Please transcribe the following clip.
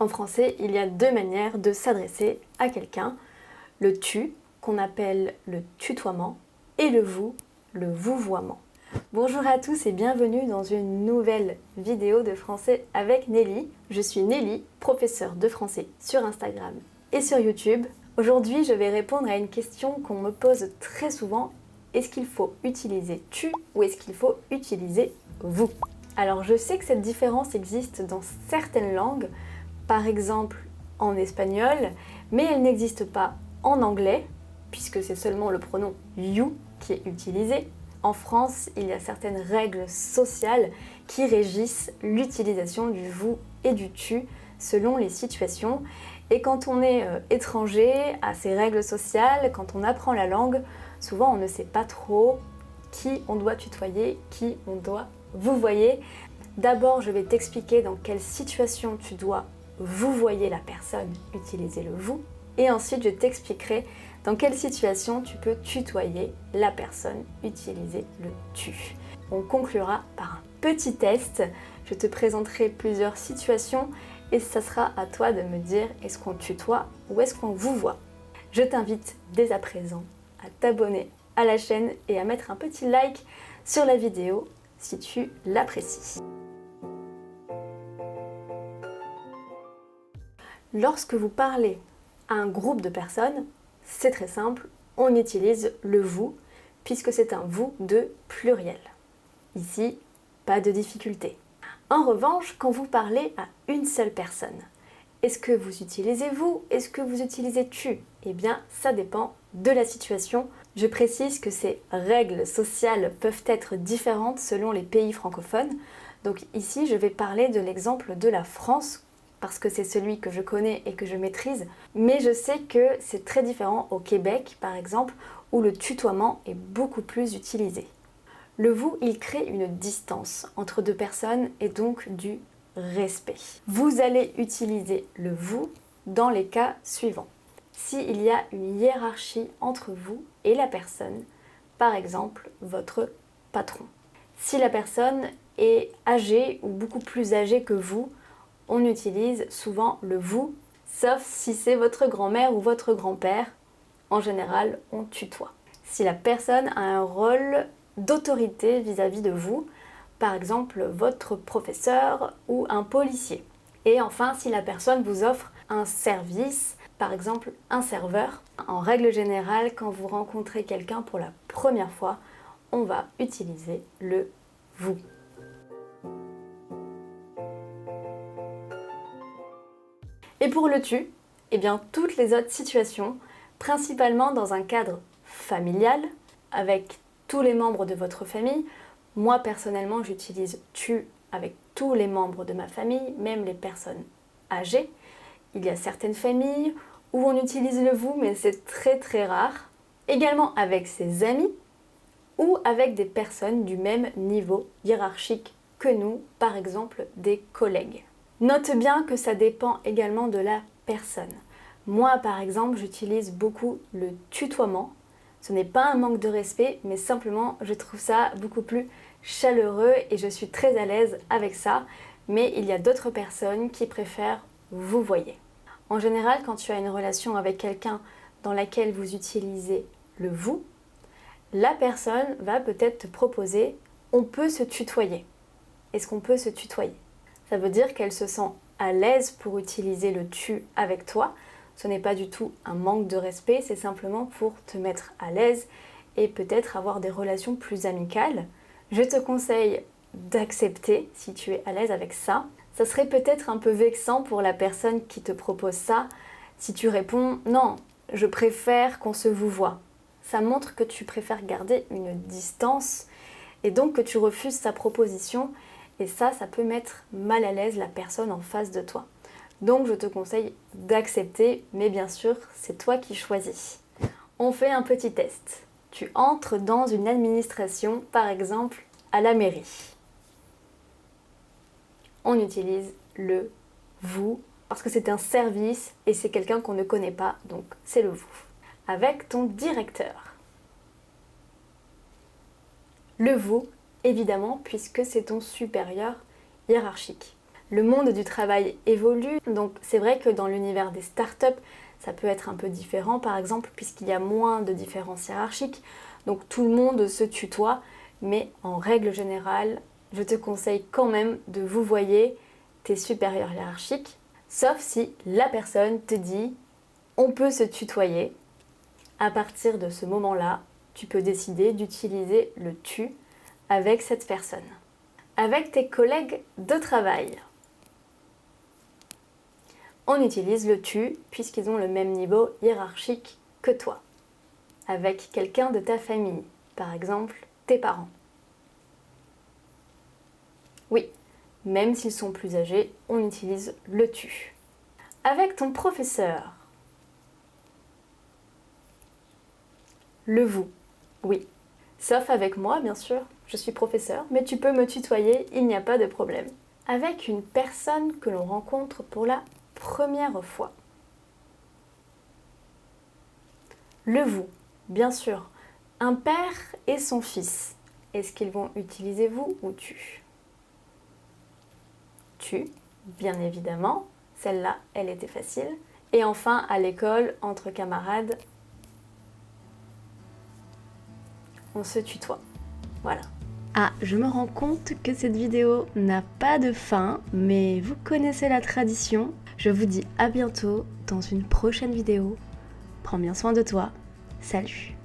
En français, il y a deux manières de s'adresser à quelqu'un. Le tu, qu'on appelle le tutoiement, et le vouvoiement. Bonjour à tous et bienvenue dans une nouvelle vidéo de français avec Nelly. Je suis Nelly, professeure de français sur Instagram et sur YouTube. Aujourd'hui, je vais répondre à une question qu'on me pose très souvent. Est-ce qu'il faut utiliser tu ou est-ce qu'il faut utiliser vous? Alors je sais que cette différence existe dans certaines langues, par exemple en espagnol, mais elle n'existe pas en anglais, puisque c'est seulement le pronom you qui est utilisé. En France, il y a certaines règles sociales qui régissent l'utilisation du vous et du tu selon les situations. Et quand on est étranger à ces règles sociales, quand on apprend la langue, souvent on ne sait pas trop qui on doit tutoyer, qui on doit vouvoyer. D'abord, je vais t'expliquer dans quelle situation tu dois vouvoyer la personne, utiliser le vous. Et ensuite, je t'expliquerai dans quelle situation tu peux tutoyer la personne, utiliser le tu. On conclura par un petit test. Je te présenterai plusieurs situations et ça sera à toi de me dire est-ce qu'on tutoie ou est-ce qu'on vouvoie. Je t'invite dès à présent à t'abonner à la chaîne et à mettre un petit like sur la vidéo si tu l'apprécies. Lorsque vous parlez à un groupe de personnes, c'est très simple, on utilise le vous puisque c'est un vous de pluriel. Ici, pas de difficulté. En revanche, quand vous parlez à une seule personne, est-ce que vous utilisez vous? Est-ce que vous utilisez tu? Eh bien, ça dépend de la situation. Je précise que ces règles sociales peuvent être différentes selon les pays francophones. Donc ici, je vais parler de l'exemple de la France parce que c'est celui que je connais et que je maîtrise. Mais je sais que c'est très différent au Québec, par exemple, où le tutoiement est beaucoup plus utilisé. Le vous, il crée une distance entre deux personnes et donc du respect. Vous allez utiliser le vous dans les cas suivants. S'il y a une hiérarchie entre vous et la personne, par exemple votre patron. Si la personne est âgée ou beaucoup plus âgée que vous, on utilise souvent le vous, sauf si c'est votre grand-mère ou votre grand-père. En général, on tutoie. Si la personne a un rôle d'autorité vis-à-vis de vous, par exemple votre professeur ou un policier. Et enfin, si la personne vous offre un service, par exemple un serveur. En règle générale, quand vous rencontrez quelqu'un pour la première fois, on va utiliser le vous. Et pour le tu, eh bien toutes les autres situations, principalement dans un cadre familial, avec tous les membres de votre famille. Moi personnellement, j'utilise tu avec tous les membres de ma famille, même les personnes âgées. Il y a certaines familles où on utilise le vous, mais c'est très très rare. Également avec ses amis ou avec des personnes du même niveau hiérarchique que nous, par exemple des collègues. Note bien que ça dépend également de la personne. Moi, par exemple, j'utilise beaucoup le tutoiement. Ce n'est pas un manque de respect, mais simplement, je trouve ça beaucoup plus chaleureux et je suis très à l'aise avec ça. Mais il y a d'autres personnes qui préfèrent vous voyez. En général, quand tu as une relation avec quelqu'un dans laquelle vous utilisez le vous, la personne va peut-être te proposer « on peut se tutoyer ». Est-ce qu'on peut se tutoyer? Ça veut dire qu'elle se sent à l'aise pour utiliser le tu avec toi. Ce n'est pas du tout un manque de respect, c'est simplement pour te mettre à l'aise et peut-être avoir des relations plus amicales. Je te conseille d'accepter si tu es à l'aise avec ça. Ça serait peut-être un peu vexant pour la personne qui te propose ça si tu réponds « non, je préfère qu'on se vouvoie ». Ça montre que tu préfères garder une distance et donc que tu refuses sa proposition. Et ça peut mettre mal à l'aise la personne en face de toi. Donc je te conseille d'accepter, mais bien sûr, c'est toi qui choisis. On fait un petit test. Tu entres dans une administration, par exemple à la mairie. On utilise le vous parce que c'est un service et c'est quelqu'un qu'on ne connaît pas, donc c'est le vous. Avec ton directeur. Le vous, évidemment, puisque c'est ton supérieur hiérarchique. Le monde du travail évolue, donc c'est vrai que dans l'univers des startups, ça peut être un peu différent par exemple, puisqu'il y a moins de différences hiérarchiques, donc tout le monde se tutoie, mais en règle générale, je te conseille quand même de vouvoyer tes supérieurs hiérarchiques, sauf si la personne te dit on peut se tutoyer. À partir de ce moment-là, tu peux décider d'utiliser le tu avec cette personne. Avec tes collègues de travail, on utilise le tu puisqu'ils ont le même niveau hiérarchique que toi. Avec quelqu'un de ta famille, par exemple tes parents. Oui, même s'ils sont plus âgés, on utilise le tu. Avec ton professeur, le vous, oui. Sauf avec moi, bien sûr, je suis professeur, mais tu peux me tutoyer, il n'y a pas de problème. Avec une personne que l'on rencontre pour la première fois. Le vous, bien sûr. Un père et son fils. Est-ce qu'ils vont utiliser vous ou tu? Tu, bien évidemment. Celle-là, elle était facile. Et enfin, à l'école, entre camarades, on se tutoie. Voilà. Ah, je me rends compte que cette vidéo n'a pas de fin, mais vous connaissez la tradition. Je vous dis à bientôt dans une prochaine vidéo. Prends bien soin de toi. Salut!